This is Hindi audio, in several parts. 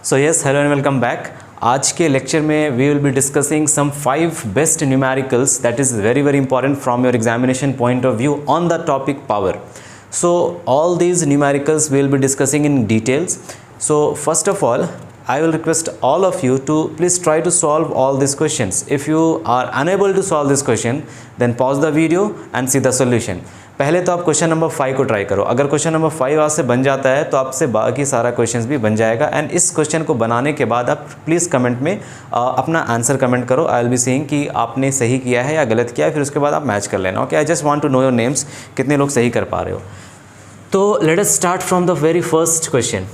So yes, hello and welcome back. आज के लेक्चर में we will be discussing some 5 best numericals that is very very important from your examination point of view on the topic power. So all these numericals we will be discussing in details. So first of all, I will request all of you to please try to solve all these questions. If you are unable to solve this question, then pause the video and see the solution. पहले तो आप क्वेश्चन नंबर 5 को ट्राई करो. अगर क्वेश्चन नंबर 5 आपसे बन जाता है तो आपसे बाकी सारा क्वेश्चंस भी बन जाएगा. एंड इस क्वेश्चन को बनाने के बाद आप प्लीज़ कमेंट में अपना आंसर कमेंट करो. आई विल बी सीइंग कि आपने सही किया है या गलत किया है, फिर उसके बाद आप मैच कर लेना. Okay, I just want to know your names, कितने लोग सही कर पा रहे हो. तो let us start from the very first question.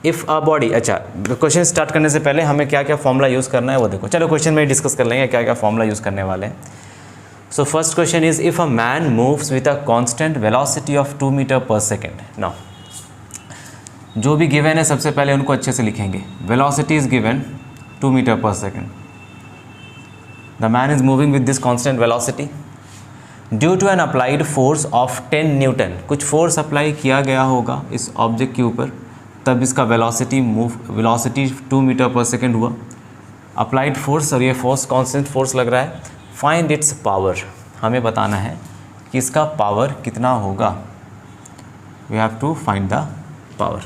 If a body, अच्छा क्वेश्चन स्टार्ट करने से पहले हमें क्या क्या फॉर्मूला यूज़ करना है वो देखो. चलो क्वेश्चन में डिस्कस कर लेंगे क्या क्या फॉर्मूला यूज़ करने वाले हैं. So first question is, if a man moves with a constant velocity of 2 meter per second. Now, जो भी गिवन है सबसे पहले उनको अच्छे से लिखेंगे. Velocity is given 2 meter per second. The man is moving with this constant velocity. Due to an applied force of 10 Newton, कुछ फोर्स अप्लाई किया गया होगा इस ऑब्जेक्ट के ऊपर, तब इसका वेलोसिटी 2 मीटर पर सेकेंड हुआ. अप्लाइड फोर्स, और ये फोर्स कॉन्स्टेंट फोर्स लग रहा है. फाइंड इट्स पावर, हमें बताना है कि इसका पावर कितना होगा. We have to find the power.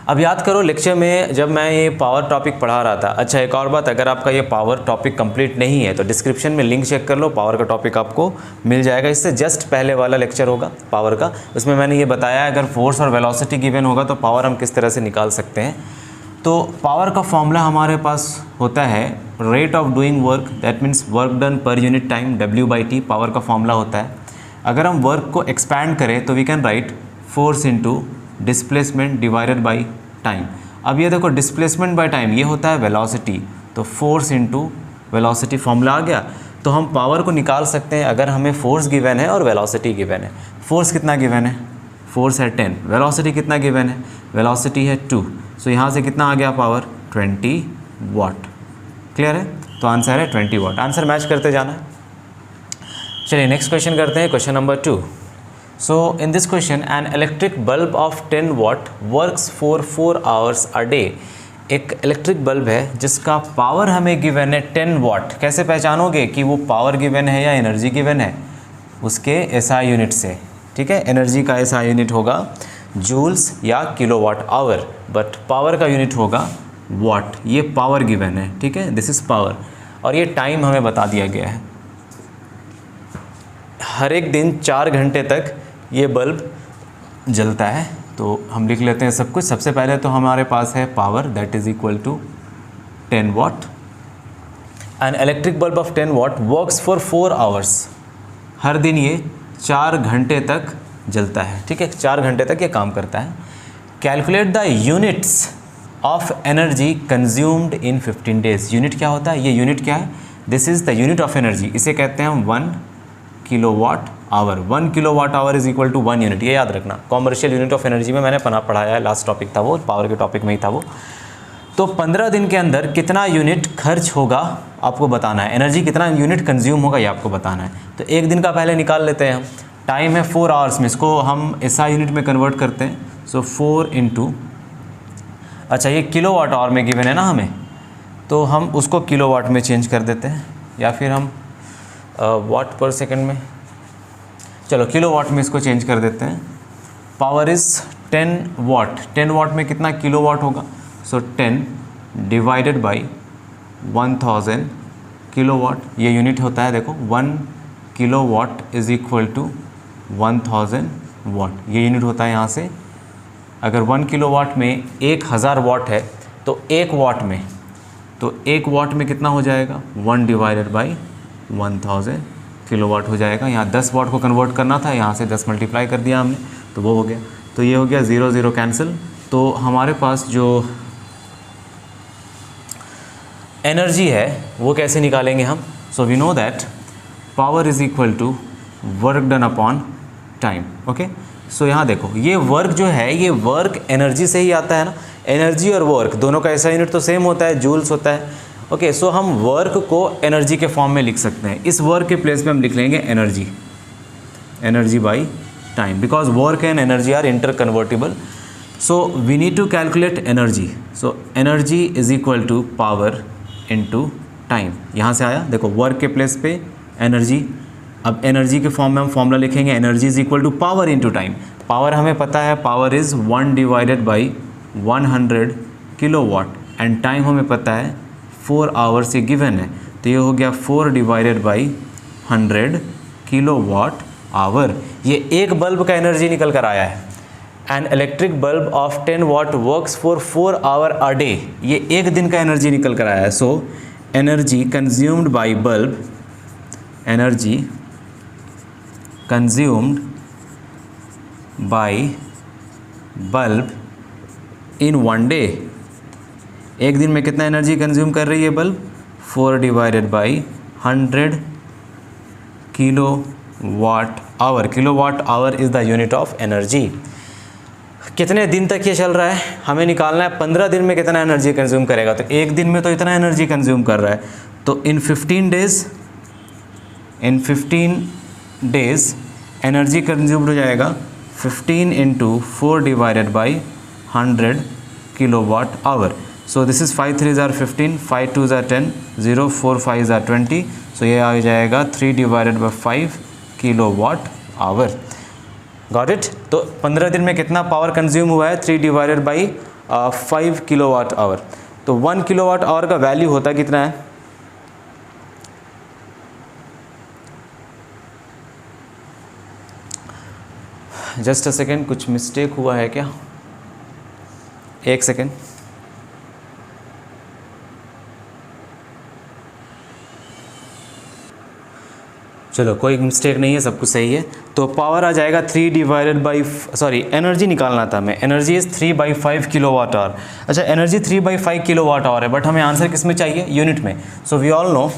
अब याद करो लेक्चर में जब मैं ये पावर टॉपिक पढ़ा रहा था. अच्छा एक और बात, अगर आपका ये पावर टॉपिक कंप्लीट नहीं है तो डिस्क्रिप्शन में लिंक चेक कर लो, पावर का टॉपिक आपको मिल जाएगा. इससे जस्ट पहले वाला लेक्चर होगा पावर का, उसमें मैंने ये बताया अगर फोर्स और वेलोसिटी गिवन होगा तो पावर हम किस तरह से निकाल सकते हैं. तो पावर का फॉर्मूला हमारे पास होता है rate of doing work, that means work done per unit time, W/T power का फॉर्मूला होता है. अगर हम वर्क को एक्सपैंड करें तो we can write force into displacement divided by time. अब ये देखो डिस्प्लेसमेंट बाय टाइम ये होता है वेलोसिटी, तो फोर्स इंटू वेलोसिटी फॉर्मूला आ गया. तो हम पावर को निकाल सकते हैं अगर हमें फोर्स गिवन है और वेलोसिटी गिवन है. फोर्स कितना गिवन है? फोर्स है 10. वेलोसिटी कितना गिवन है? वेलोसिटी है 2. सो यहाँ से कितना आ गया पावर? 20 वाट. क्लियर है? तो आंसर है 20 वाट. आंसर मैच करते जाना है. चलिए नेक्स्ट क्वेश्चन करते हैं, question number 2. So in this question, N electric bulb of 10 watt works for 4 hours a day. एक इलेक्ट्रिक बल्ब है जिसका पावर हमें गिवन है 10 वाट. कैसे पहचानोगे कि वो पावर गिवन है या एनर्जी गिवन है? उसके SI यूनिट से. ठीक है, एनर्जी का SI यूनिट होगा जूल्स या किलोवाट आवर, बट पावर का यूनिट होगा वाट. ये पावर गिवन है. ठीक है, दिस इज़ पावर. और ये टाइम हमें बता दिया गया है. हर एक दिन 4 घंटे तक ये बल्ब जलता है. तो हम लिख लेते हैं सब कुछ. सबसे पहले तो हमारे पास है power that is equal to 10 watt. An electric bulb of 10 watt works for 4 hours. हर दिन ये 4 घंटे तक जलता है. ठीक है, 4 घंटे तक ये काम करता है. Calculate the units of energy consumed in 15 days. Unit क्या होता है? ये यूनिट क्या है? This is the unit of energy. इसे कहते हैं हम 1 kilowatt hour. 1 kilowatt hour is equal to 1 unit. ये याद रखना, कॉमर्शियल यूनिट ऑफ एनर्जी में मैंने पढ़ाया है. लास्ट टॉपिक था वो, पावर के टॉपिक में ही था वो. तो 15 दिन के अंदर कितना यूनिट खर्च होगा आपको बताना है. एनर्जी कितना यूनिट कंज्यूम होगा ये आपको बताना है. तो एक दिन का पहले निकाल लेते हैं हम. टाइम है 4 आवर्स में, इसको हम SI यूनिट में कन्वर्ट करते हैं. सो 4 इंटू, अच्छा ये किलोवाट आवर में गिवन है ना हमें, तो हम उसको किलोवाट में चेंज कर देते हैं, या फिर हम वाट पर सेकंड में, चलो किलोवाट में इसको चेंज कर देते हैं. पावर इज़ 10 वाट. 10 वाट में कितना किलोवाट होगा? सो 10 डिवाइडेड बाई 1000 किलोवाट. ये यूनिट होता है देखो, 1 किलोवाट इज़ इक्वल टू 1000 वाट. ये यूनिट होता है यहाँ से. अगर 1 किलोवाट में 1000 वाट है तो 1 वाट में, तो 1 वाट में कितना हो जाएगा? 1 डिवाइडेड बाई 1000 किलोवाट हो जाएगा. यहाँ 10 वाट को कन्वर्ट करना था, यहाँ से 10 मल्टीप्लाई कर दिया हमने, तो वो हो गया. तो ये हो गया 0 0 कैंसिल. तो हमारे पास जो एनर्जी है वो कैसे निकालेंगे हम? So we know that power is equal to work done upon time. Okay, so यहाँ देखो ये वर्क जो है ये वर्क एनर्जी से ही आता है ना. एनर्जी और वर्क दोनों का SI यूनिट तो सेम होता है, जूल्स होता है. ओके, सो हम वर्क को एनर्जी के फॉर्म में लिख सकते हैं. इस वर्क के प्लेस पे हम लिख लेंगे energy by time, because work and energy are interconvertible. So we need to calculate energy. So energy is equal to power into time. यहाँ से आया, देखो वर्क के प्लेस पे एनर्जी. अब एनर्जी के फॉर्म में हम फॉर्मूला लिखेंगे, energy is equal to power into time. Power हमें पता है, power is 1 divided by 100 kilowatt and time हमें पता है 4 आवर्स ये गिवन है. तो ये हो गया 4 डिवाइडेड बाई 100 किलोवाट आवर. ये एक बल्ब का एनर्जी निकल कर आया है. An electric bulb of 10 watt works for 4 hour a day. ये एक दिन का एनर्जी निकल कर आया है. So energy consumed by bulb, energy consumed by bulb in 1 day. एक दिन में कितना एनर्जी कंज्यूम कर रही है bulb? 4 divided by 100 kilowatt hour. Kilowatt hour is the unit of energy. कितने दिन तक ये चल रहा है हमें निकालना है. 15 दिन में कितना एनर्जी कंज्यूम करेगा. तो एक दिन में तो इतना एनर्जी कंज्यूम कर रहा है. तो इन 15 डेज एनर्जी कंज्यूम्ड हो जाएगा 15 into 4 divided by 100 kilowatt hour. So this is 5 3 ज़ार 15, 5 2 ज़ार 10, 0 4 5 ज़ार 20. सो ये आ जाएगा 3 divided by 5 kilowatt hour. Got it. तो 15 दिन में कितना पावर कंज्यूम हुआ है? 3 divided by 5 kilowatt hour. तो 1 किलो वाट आवर का वैल्यू होता कितना है? जस्ट अ सेकेंड, कुछ मिस्टेक हुआ है क्या? एक सेकेंड. चलो कोई मिस्टेक नहीं है, सब कुछ सही है. तो पावर आ जाएगा 3 डिवाइडेड बाई, सॉरी एनर्जी निकालना था मैं. Energy is 3/5 kilowatt hour. अच्छा एनर्जी 3/5 किलो वाट आवर है, बट हमें आंसर किस में चाहिए? यूनिट में. सो वी ऑल नो,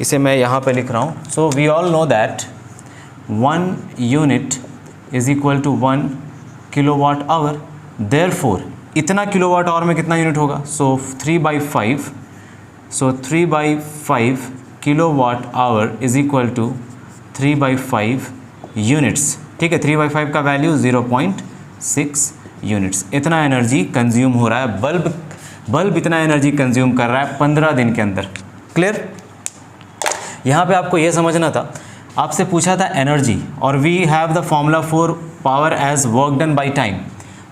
इसे मैं यहाँ पे लिख रहा हूँ. So we all know that 1 unit is equal to 1 kilo watt hour. Therefore इतना किलो वाट आवर में कितना यूनिट होगा? So 3/5. So 3/5 kilowatt hour is equal to 3/5 units. ठीक है, 3/5 का वैल्यू 0.6 यूनिट्स. इतना एनर्जी कंज्यूम हो रहा है. बल्ब इतना एनर्जी कंज्यूम कर रहा है 15 दिन के अंदर. क्लियर? यहाँ पे आपको ये समझना था, आपसे पूछा था एनर्जी और we have the formula for power as work done by time.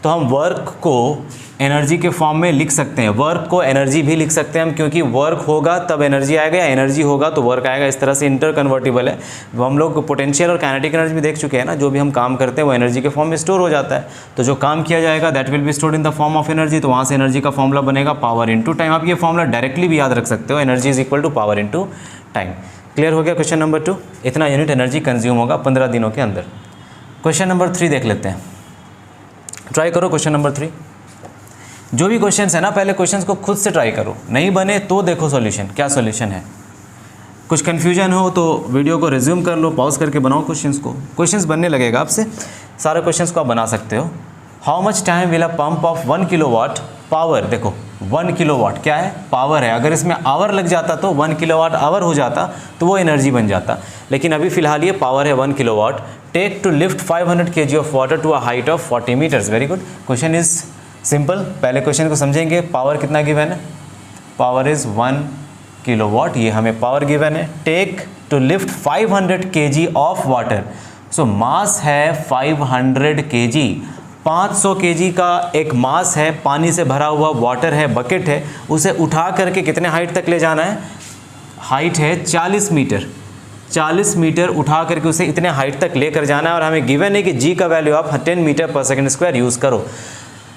तो हम वर्क को एनर्जी के फॉर्म में लिख सकते हैं, वर्क को एनर्जी भी लिख सकते हैं हम, क्योंकि वर्क होगा तब एनर्जी आएगा या एनर्जी होगा तो वर्क आएगा. इस तरह से इंटर कन्वर्टिबल है. हम लोग पोटेंशियल और काइनेटिक एनर्जी भी देख चुके हैं ना. जो भी हम काम करते हैं वो एनर्जी के फॉर्म में स्टोर हो जाता है. तो जो काम किया जाएगा that will be stored in the form of energy. तो वहाँ से एनर्जी का फॉर्मूला बनेगा पावर इंटू टाइम. आप ये फॉर्मूला डायरेक्टली भी याद रख सकते हो, energy is equal to power into time. Clear हो गया? क्वेश्चन नंबर 2, इतना यूनिट एनर्जी कंज्यूम होगा 15 दिनों के अंदर. क्वेश्चन नंबर 3 देख लेते हैं. ट्राई करो क्वेश्चन नंबर 3. जो भी क्वेश्चंस है ना, पहले क्वेश्चंस को खुद से ट्राई करो. नहीं बने तो देखो सॉल्यूशन, क्या सॉल्यूशन है. कुछ कन्फ्यूजन हो तो वीडियो को रिज्यूम कर लो, पॉज करके बनाओ क्वेश्चंस को. क्वेश्चंस बनने लगेगा आपसे, सारे क्वेश्चंस को आप बना सकते हो. How much time will a pump of 1 kilo watt power. देखो 1 किलो वाट क्या है? पावर है. अगर इसमें आवर लग जाता तो 1 किलो वाट आवर हो जाता तो वो एनर्जी बन जाता. लेकिन अभी फिलहाल ये पावर है 1 kilo watt. Take to lift 500 kg of water to a height of 40 metres. Very good. Question is simple. पहले क्वेश्चन को समझेंगे. पावर कितना गिवन है? Power is 1 kilo watt. ये हमें पावर गिवन है. Take to lift 500 kg of water. So mass है 500 kg. 500 kg का एक मास है, पानी से भरा हुआ वाटर है, बकेट है. उसे उठा करके कितने हाइट तक ले जाना है? हाइट है 40 मीटर. 40 मीटर उठा करके उसे इतने हाइट तक लेकर जाना है. और हमें गिवन है कि जी का वैल्यू आप 10 मीटर पर सेकेंड स्क्वायर यूज़ करो.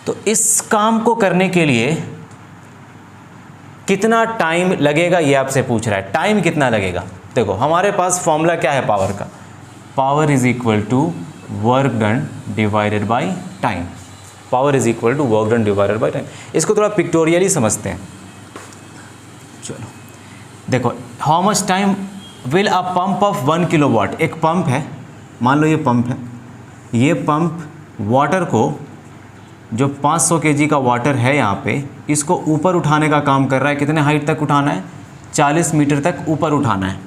तो इस काम को करने के लिए कितना टाइम लगेगा ये आपसे पूछ रहा है. टाइम कितना लगेगा? देखो हमारे पास फॉर्मूला क्या है पावर का? Power is equal to work done divided by time. Power is equal to work done divided by time. इसको थोड़ा पिक्टोरियली समझते हैं. चलो देखो, how much time will a pump of 1 kilo watt. एक पंप है, मान लो ये पंप है. ये पंप वाटर को, जो 500 kg का वाटर है यहाँ पे, इसको ऊपर उठाने का काम कर रहा है. कितने हाइट तक उठाना है? 40 मीटर तक ऊपर उठाना है.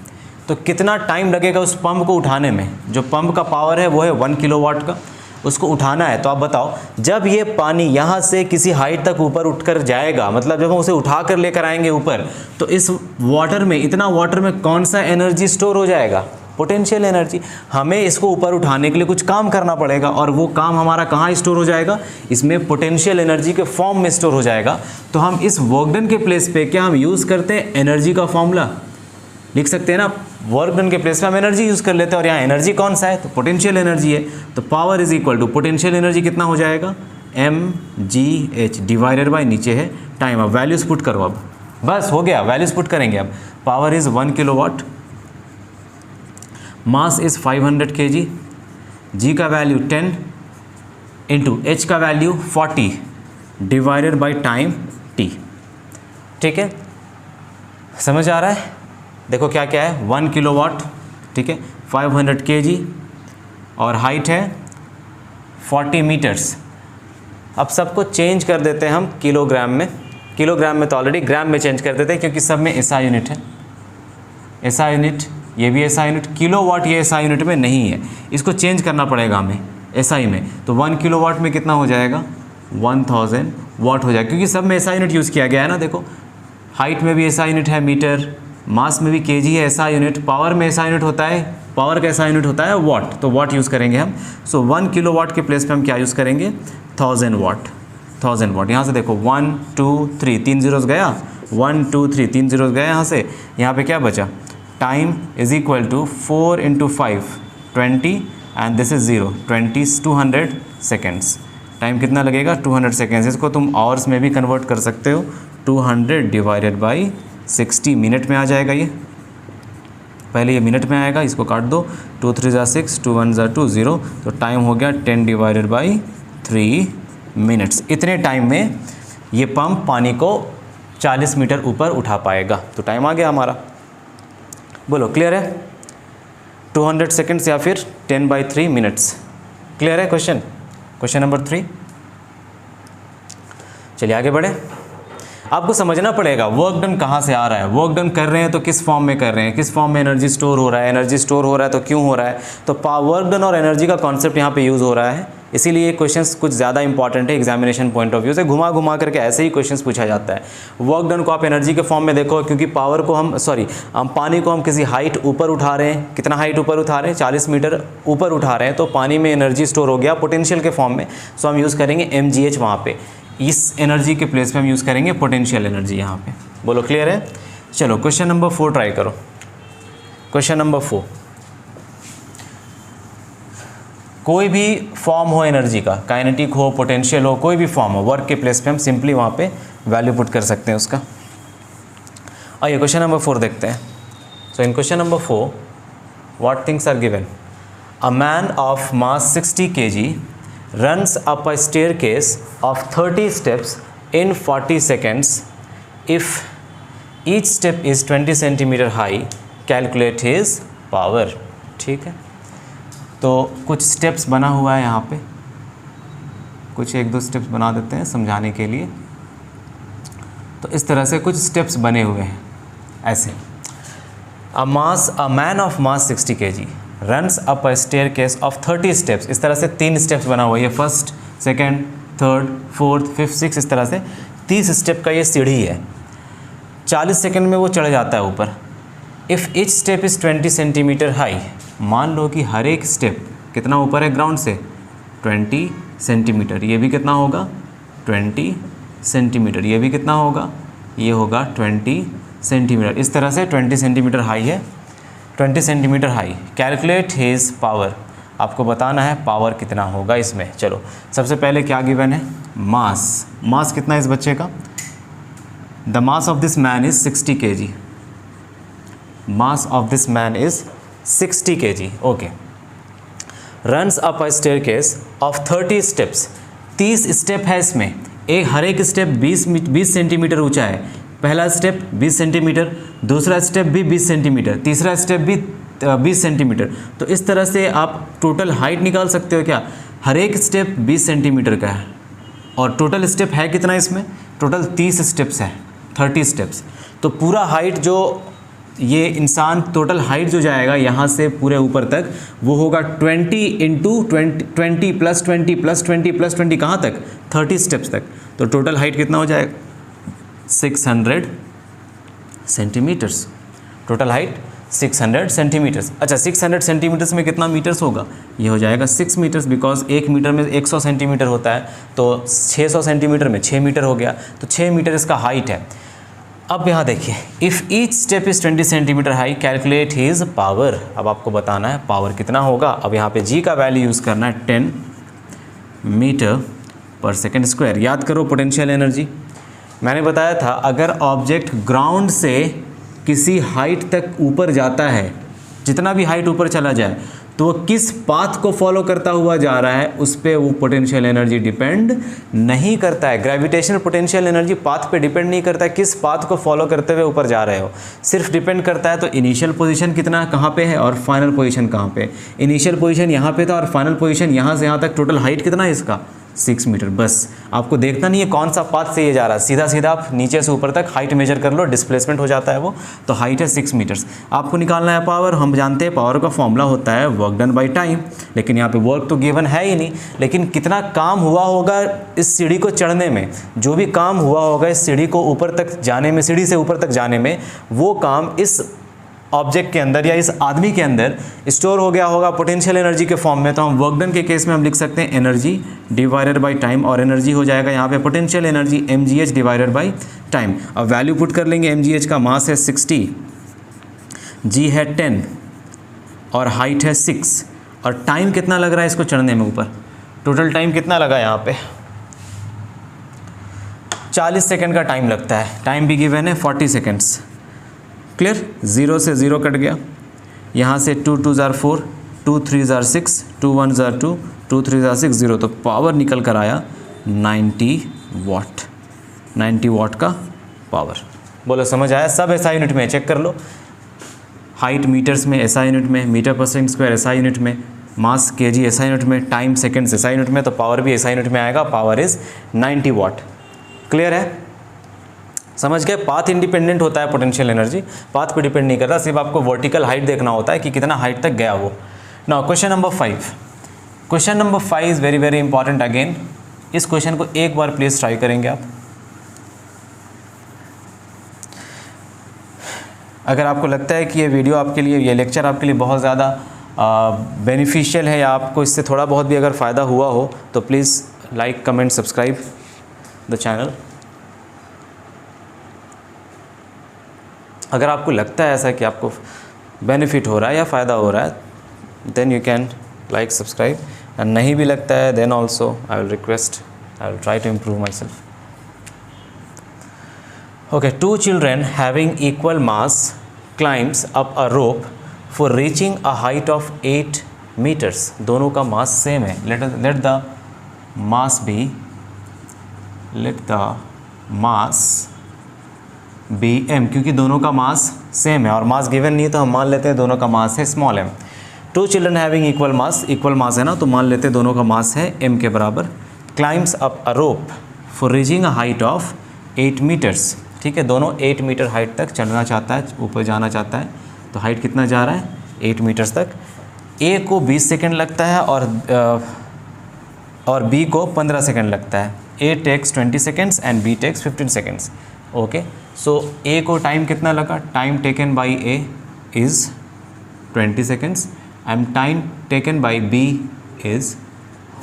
तो कितना टाइम लगेगा उस पंप को उठाने में? जो पंप का पावर है वो है 1 किलो वाट का. उसको उठाना है। तो आप बताओ, जब ये पानी यहाँ से किसी हाइट तक ऊपर उठकर जाएगा, मतलब जब हम उसे उठा कर लेकर आएंगे ऊपर, तो इस वाटर में, इतना वाटर में कौन सा एनर्जी स्टोर हो जाएगा? Potential energy. हमें इसको ऊपर उठाने के लिए कुछ काम करना पड़ेगा, और वो काम हमारा कहाँ स्टोर हो जाएगा? इसमें पोटेंशियल एनर्जी के फॉर्म में स्टोर हो जाएगा। तो हम इस वर्क डन के प्लेस पे क्या हम यूज़ करते हैं? एनर्जी का फॉर्मूला लिख सकते हैं ना, वर्क डन के प्लेस पे हम एनर्जी यूज़ कर लेते हैं, और यहाँ एनर्जी कौन सा है? तो पोटेंशियल एनर्जी है। तो power is equal to potential energy कितना हो जाएगा? mgh डिवाइडेड बाय नीचे है टाइम। अब वैल्यूज पुट करो, अब बस हो गया, वैल्यूज पुट करेंगे। अब power is 1 kilowatt, mass is 500 kg, g का वैल्यू 10 इंटू h का value 40 divided by time t। ठीक है, समझ आ रहा है? देखो क्या क्या है, 1 किलोवाट, ठीक है, 500 kg और हाइट है 40 मीटर्स। अब सबको चेंज कर देते हैं हम किलोग्राम में। किलोग्राम में तो ऑलरेडी ग्राम में चेंज कर देते हैं, क्योंकि सब में एसआई यूनिट है। एसआई यूनिट, ये भी एसआई यूनिट। किलोवाट ये एसआई यूनिट में नहीं है, इसको चेंज करना पड़ेगा हमें एसआई में। तो 1 किलोवाट में कितना हो जाएगा? 1000 वाट हो जाएगा, क्योंकि सब में एसआई यूनिट यूज़ किया गया है ना। देखो, हाइट में भी एसआई यूनिट है मीटर, मास में भी केजी है एसआई यूनिट, पावर में एसआई यूनिट होता है, पावर का एसआई यूनिट होता है वाट, तो वाट यूज़ करेंगे हम। सो 1 किलोवाट के प्लेस पे हम क्या यूज़ करेंगे? 1000 वाट। 1000 वाट, यहाँ से देखो 1 2 3 3 जीरोस गया, 1 2 3 3 जीरोस गया यहाँ से। यहाँ पे क्या बचा? Time is equal to 4 into 5 20 and this is 0 20 200 seconds. Time कितना लगेगा? 200 सेकेंड्स। इसको तुम आवर्स में भी कन्वर्ट कर सकते हो, 200 डिवाइडेड बाई 60 मिनट में आ जाएगा। ये पहले ये मिनट में आएगा, इसको काट दो, 2 3 ज़ा 6 2 1 ज़ा 2 0, तो टाइम हो गया 10 डिवाइडेड बाई 3 मिनट्स। इतने टाइम में ये पंप पानी को 40 मीटर ऊपर उठा पाएगा। तो टाइम आ गया हमारा। बोलो क्लियर है? 200 सेकेंड्स या फिर 10/3 मिनट्स। क्लियर है क्वेश्चन? Question number 3। चलिए आगे बढ़े। आपको समझना पड़ेगा वर्क डन कहाँ से आ रहा है। वर्क डन कर रहे हैं तो किस फॉर्म में कर रहे हैं, किस फॉर्म में एनर्जी स्टोर हो रहा है, एनर्जी स्टोर हो रहा है तो क्यों हो रहा है। तो वर्क डन और एनर्जी का कॉन्सेप्ट यहाँ पे यूज़ हो रहा है, इसीलिए ये क्वेश्चंस कुछ ज़्यादा इंपॉर्टेंट है एग्जामिनेशन पॉइंट ऑफ व्यू से। घुमा घुमा करके ऐसे ही क्वेश्चंस पूछा जाता है। वर्क डन को आप एनर्जी के फॉर्म में देखो, क्योंकि पावर को हम पानी को हम किसी हाइट ऊपर उठा रहे हैं। कितना हाइट ऊपर उठा रहे हैं? 40 मीटर ऊपर उठा रहे हैं, तो पानी में एनर्जी स्टोर हो गया पोटेंशियल के फॉर्म में। सो हम यूज़ करेंगे mgh वहाँ पे। इस एनर्जी के प्लेस पे हम यूज़ करेंगे पोटेंशियल एनर्जी यहाँ पे। बोलो क्लियर है? चलो क्वेश्चन नंबर 4 ट्राई करो। क्वेश्चन नंबर 4, कोई भी फॉर्म हो एनर्जी का, काइनेटिक हो, पोटेंशियल हो, कोई भी फॉर्म हो, वर्क के प्लेस पे हम सिंपली वहाँ पे वैल्यू पुट कर सकते हैं उसका। आइए क्वेश्चन नंबर 4 देखते हैं। So in question number 4 what things are given? A man of mass 60 kg runs up a staircase of 30 steps in 40 seconds. If each step is 20 centimeter high, calculate his power. ठीक है, तो कुछ स्टेप्स बना हुआ है यहाँ पे, कुछ 1-2 स्टेप्स बना देते हैं समझाने के लिए। तो इस तरह से कुछ स्टेप्स बने हुए हैं ऐसे। अ man of mass 60 kg runs up a staircase of 30 steps. इस तरह से 3 स्टेप्स बना हुआ है, ये first, second, third, fourth, fifth, six, इस तरह से 30 स्टेप का ये सीढ़ी है। 40 सेकंड में वो चढ़ जाता है ऊपर। If each step is 20 centimetre high, मान लो कि हर एक स्टेप कितना ऊपर है ग्राउंड से? 20 सेंटीमीटर। ये भी कितना होगा? 20 सेंटीमीटर। ये भी कितना होगा? ये होगा 20 सेंटीमीटर। इस तरह से 20 सेंटीमीटर हाई है, 20 centimetre high. Calculate his power, आपको बताना है पावर कितना होगा इसमें। चलो सबसे पहले क्या गिवन है? मास। मास कितना है इस बच्चे का? The mass of this man is 60 kg। Mass of this man is 60 kg। Okay. Runs up a staircase of 30 steps. 30 step है इसमें, हर एक स्टेप 20 सेंटीमीटर ऊंचा है। पहला स्टेप 20 सेंटीमीटर, दूसरा स्टेप भी 20 सेंटीमीटर, तीसरा स्टेप भी 20 सेंटीमीटर। तो इस तरह से आप टोटल हाइट निकाल सकते हो क्या? हर एक स्टेप 20 सेंटीमीटर का है, और टोटल स्टेप है कितना इसमें? टोटल 30 स्टेप्स है, 30 स्टेप्स। तो पूरा हाइट जो ये इंसान टोटल हाइट जो जाएगा यहाँ से पूरे ऊपर तक वो होगा 20 इंटू 20 प्लस 20 प्लस 20 प्लस 20 कहाँ तक 30 स्टेप्स तक। तो टोटल हाइट कितना हो जाएगा 600 सेंटीमीटर्स। Total height 600 centimetres. अच्छा 600 सेंटीमीटर्स में कितना मीटर्स होगा, ये हो जाएगा 6 मीटर्स, बिकॉज 1 मीटर में 100 सेंटीमीटर होता है, तो 600 सेंटीमीटर में 6 मीटर हो गया, तो 6 मीटर इसका हाइट है। अब यहाँ देखिए, if each step is 20 centimetre high, calculate his power. अब आपको बताना है पावर कितना होगा। अब यहाँ पे जी का वैल्यू यूज़ करना है 10 मीटर पर सेकेंड स्क्वायर। याद करो पोटेंशियल एनर्जी मैंने बताया था, अगर ऑब्जेक्ट ग्राउंड से किसी हाइट तक ऊपर जाता है, जितना भी हाइट ऊपर चला जाए, तो वो किस पाथ को फॉलो करता हुआ जा रहा है उस पर वो पोटेंशियल एनर्जी डिपेंड नहीं करता है। ग्रेविटेशनल पोटेंशियल एनर्जी पाथ पे डिपेंड नहीं करता है, किस पाथ को फॉलो करते हुए ऊपर जा रहे हो, सिर्फ डिपेंड करता है तो इनिशियल पोजीशन कितना कहाँ पे है और फाइनल पोजीशन कहाँ पे। इनिशियल पोजीशन यहाँ पे था और फाइनल पोजीशन यहाँ से यहाँ तक, टोटल हाइट कितना है इसका 6 मीटर। बस आपको देखना नहीं है कौन सा पाथ से ये जा रहा है, सीधा सीधा आप नीचे से ऊपर तक हाइट मेजर कर लो, डिस्प्लेसमेंट हो जाता है वो, तो हाइट है 6 मीटर्स। आपको निकालना है पावर। हम जानते हैं पावर का फॉर्मूला होता है वर्क डन बाय टाइम, लेकिन यहाँ पे वर्क तो गिवन है ही नहीं, लेकिन कितना काम हुआ होगा इस सीढ़ी को चढ़ने में, जो भी काम हुआ होगा इस सीढ़ी को ऊपर तक जाने में, सीढ़ी से ऊपर तक जाने में, वो काम इस ऑब्जेक्ट के अंदर या इस आदमी के अंदर स्टोर हो गया होगा पोटेंशियल एनर्जी के फॉर्म में। तो हम वर्क डन के केस में हम लिख सकते हैं एनर्जी डिवाइडेड बाय टाइम, और एनर्जी हो जाएगा यहाँ पे potential energy mgh divided by time. अब वैल्यू पुट कर लेंगे, mgh का मास है 60, g है 10 और हाइट है 6, और टाइम कितना लग रहा है इसको चढ़ने में ऊपर, टोटल टाइम कितना लगा यहाँ पे 40 सेकेंड का टाइम लगता है। टाइम भी गिवन है 40 सेकेंड्स। क्लियर, 0 से 0 कट गया, यहाँ से 2 2 ज़ार 4, 2 3 ज़ार 6, 2 1 ज़ार 2, 2 3 ज़ार 6, 0। तो पावर निकल कर आया 90 वाट। 90 वाट का पावर। बोलो समझ आया? सब SI यूनिट में, चेक कर लो। हाइट मीटर्स में, SI यूनिट में, मीटर पर सेकेंड स्क्वायर SI यूनिट में, मास kg SI यूनिट में, टाइम सेकेंड्स SI यूनिट में, तो पावर भी SI यूनिट में आएगा। Power is 90 watt. क्लियर है? समझ गए? पाथ इंडिपेंडेंट होता है पोटेंशियल एनर्जी, पाथ पे डिपेंड नहीं करता, सिर्फ आपको वर्टिकल हाइट देखना होता है कि कितना हाइट तक गया वो। Now question number 5। Question number 5 is very very important again. इस क्वेश्चन को एक बार प्लीज़ ट्राई करेंगे आप। अगर आपको लगता है कि ये वीडियो आपके लिए, ये लेक्चर आपके लिए बहुत ज़्यादा बेनिफिशियल है, या आपको इससे थोड़ा बहुत भी अगर फ़ायदा हुआ हो, तो please like comment subscribe the channel. अगर आपको लगता है ऐसा कि आपको बेनिफिट हो रहा है या फ़ायदा हो रहा है, then you can like subscribe, and नहीं भी लगता है then also I will request, I will try to improve myself. Okay, 2 children having equal mass climbs up a rope for reaching a height of 8 meters। दोनों का मास सेम है। let the mass be m, क्योंकि दोनों का मास सेम है और मास गिवन नहीं है तो हम मान लेते हैं दोनों का मास है small m। 2 children having equal मास है ना, तो मान लेते हैं दोनों का मास है m के बराबर। climbs up a rope for reaching a height of 8 meters। ठीक है, दोनों 8 मीटर हाइट तक चढ़ना चाहता है, ऊपर जाना चाहता है। तो हाइट कितना जा रहा है 8 मीटर्स तक। A को 20 सेकेंड लगता है और B को 15 सेकेंड लगता है। A takes 20 seconds and B takes 15 seconds. Okay, so A को टाइम कितना लगा, time taken by A is 20 seconds and time taken by B is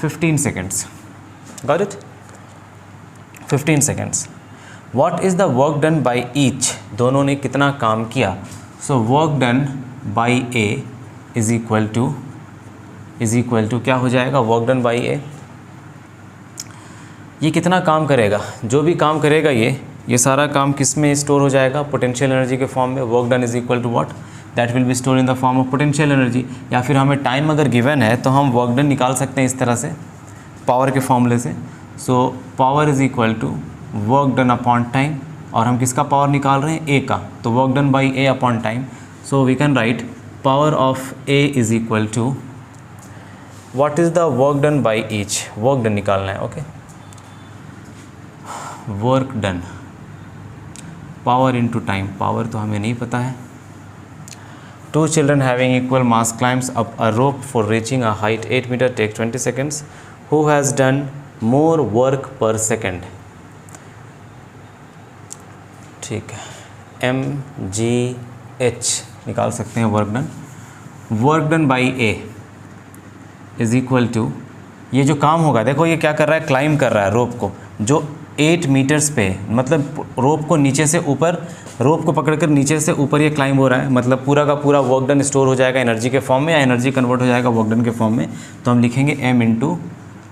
15 seconds. Got it? 15 seconds. What is the work done by each? दोनों ने कितना काम किया? So work done by A is equal to क्या हो जाएगा? work done by A, ये कितना काम करेगा? जो भी काम करेगा ये सारा काम किस में स्टोर हो जाएगा? पोटेंशियल एनर्जी के फॉर्म में। Work done is equal to what? That will be store in the form of potential energy. या फिर हमें टाइम अगर गिवन है तो हम वर्क डन निकाल सकते हैं इस तरह से, पावर के फॉर्मूले से। So power is equal to work done upon time, और हम किसका पावर निकाल रहे हैं? ए का, तो work done by A upon time. So we can write power of A is equal to what is the work done by each. Work done निकालना है। Okay, work done power into time. Power तो हमें नहीं पता है, 2 children having equal mass climbs up a rope for reaching a height 8 meter, take 20 seconds. Who has done more work per second? ठीक है, MGH निकाल सकते हैं work done by A is equal to, ये जो काम होगा देखो ये क्या कर रहा है, क्लाइम कर रहा है रोप को, जो 8 मीटर्स पे, मतलब रोप को नीचे से ऊपर, रोप को पकड़कर नीचे से ऊपर ये क्लाइम हो रहा है, मतलब पूरा का पूरा वर्क डन स्टोर हो जाएगा एनर्जी के फॉर्म में, या एनर्जी कन्वर्ट हो जाएगा वर्क डन के फॉर्म में। तो हम लिखेंगे M इंटू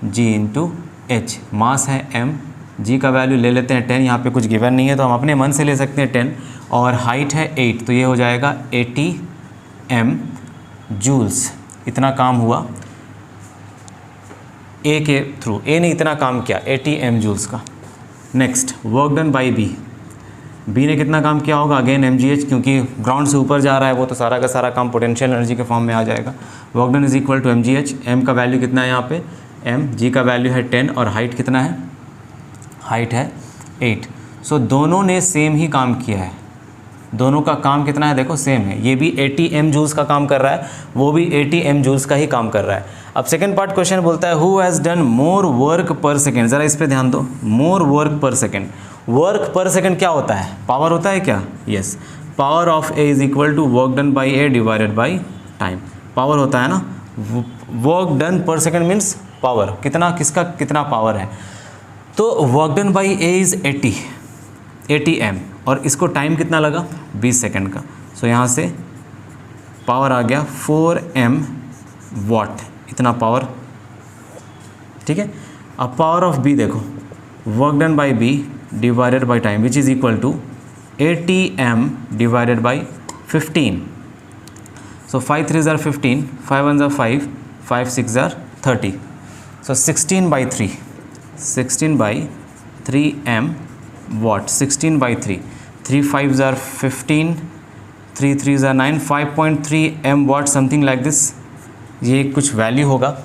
जी इंटू एच। मास है M, जी का वैल्यू ले लेते हैं 10, यहाँ पे कुछ गिवन नहीं है तो हम अपने मन से ले सकते हैं 10, और हाइट है 8 तो ये हो जाएगा 80 M जूल्स। इतना काम हुआ ए के थ्रू, ए ने इतना काम किया 80 M जूल्स का। Next work done by B, B ने कितना काम किया होगा, अगेन MGH, क्योंकि ग्राउंड से ऊपर जा रहा है वो तो सारा का सारा काम पोटेंशियल एनर्जी के फॉर्म में आ जाएगा। Work done is equal to MGH, M का वैल्यू कितना है यहाँ पे M, G का वैल्यू है 10 और हाइट कितना है, हाइट है 8। सो दोनों ने सेम ही काम किया है, दोनों का काम कितना है देखो सेम है, ये भी 80 M जूल्स का काम कर रहा है, वो भी 80 M जूल्स का ही काम कर रहा है। अब सेकंड पार्ट क्वेश्चन बोलता है who has done more work per second, ज़रा इस पे ध्यान दो, more work per second. Work per second क्या होता है, पावर होता है क्या, yes, power of A is equal to work done by A divided by time, power होता है ना, work done per second means power, कितना, किसका कितना पावर है, तो work done by A is 80 M, और इसको टाइम कितना लगा 20 सेकेंड का। सो यहाँ से पावर आ गया 4 M वॉट, इतना पावर, ठीक है। अब पावर ऑफ B देखो, work done by B divided by time which is equal to 80 M divided by 15। सो 5 3s are 15, 5 1s are 5, 5 6s are 30, so 16 by 3, 16 by 3 M watt, 16 by 3, 3 5s are 15, 3 3s are 9, 5.3 M watt, something like this, ये कुछ वैल्यू होगा।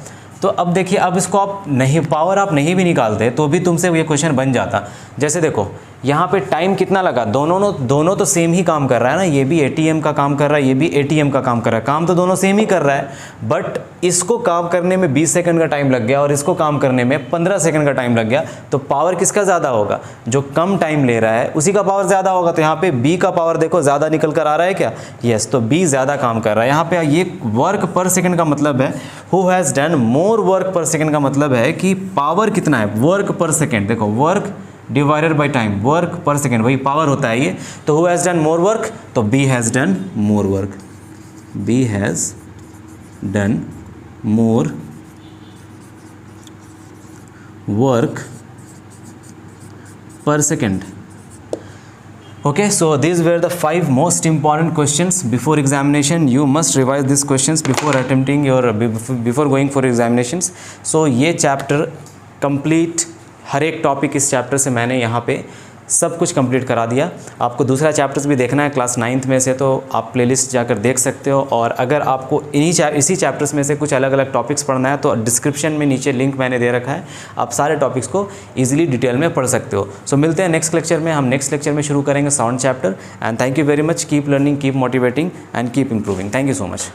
तो अब देखिए, अब इसको आप नहीं, पावर आप नहीं भी निकालते तो भी तुमसे ये क्वेश्चन बन जाता। जैसे देखो यहाँ पे टाइम कितना लगा, दोनों तो सेम ही काम कर रहा है ना, ये भी ATM का काम कर रहा है, ये भी ATM का काम कर रहा है, काम तो दोनों सेम ही कर रहा है, बट इसको काम करने में 20 सेकंड का टाइम लग गया और इसको काम करने में 15 सेकंड का टाइम लग गया, तो पावर किसका ज़्यादा होगा, जो कम टाइम ले रहा है उसी का पावर ज़्यादा होगा। तो यहाँ पे B का पावर देखो ज़्यादा निकल कर आ रहा है क्या, यस, तो B ज़्यादा काम कर रहा है। यहाँ पे ये वर्क पर सेकेंड का मतलब है who has done more work per second का मतलब है कि पावर कितना है, वर्क पर सेकेंड, देखो work divided by time, work per second वही पावर होता है ये। तो who has done more work, तो B has done more work, B has done more work per second. Okay, so these were the 5 most important questions before examination. You must revise these questions before attempting your before going for examinations. So ये chapter complete, हर एक टॉपिक इस चैप्टर से मैंने यहाँ पे सब कुछ कंप्लीट करा दिया। आपको दूसरा चैप्टर्स भी देखना है क्लास 9th में से, तो आप प्लेलिस्ट जाकर देख सकते हो। और अगर आपको इसी चैप्टर्स में से कुछ अलग अलग टॉपिक्स पढ़ना है तो डिस्क्रिप्शन में नीचे लिंक मैंने दे रखा है, आप सारे टॉपिक्स को ईजिली डिटेल में पढ़ सकते हो। सो मिलते हैं नेक्स्ट लेक्चर में। हम नेक्स्ट लेक्चर में शुरू करेंगे sound chapter. And thank you very much, keep learning, keep motivating and keep improving. Thank you so much.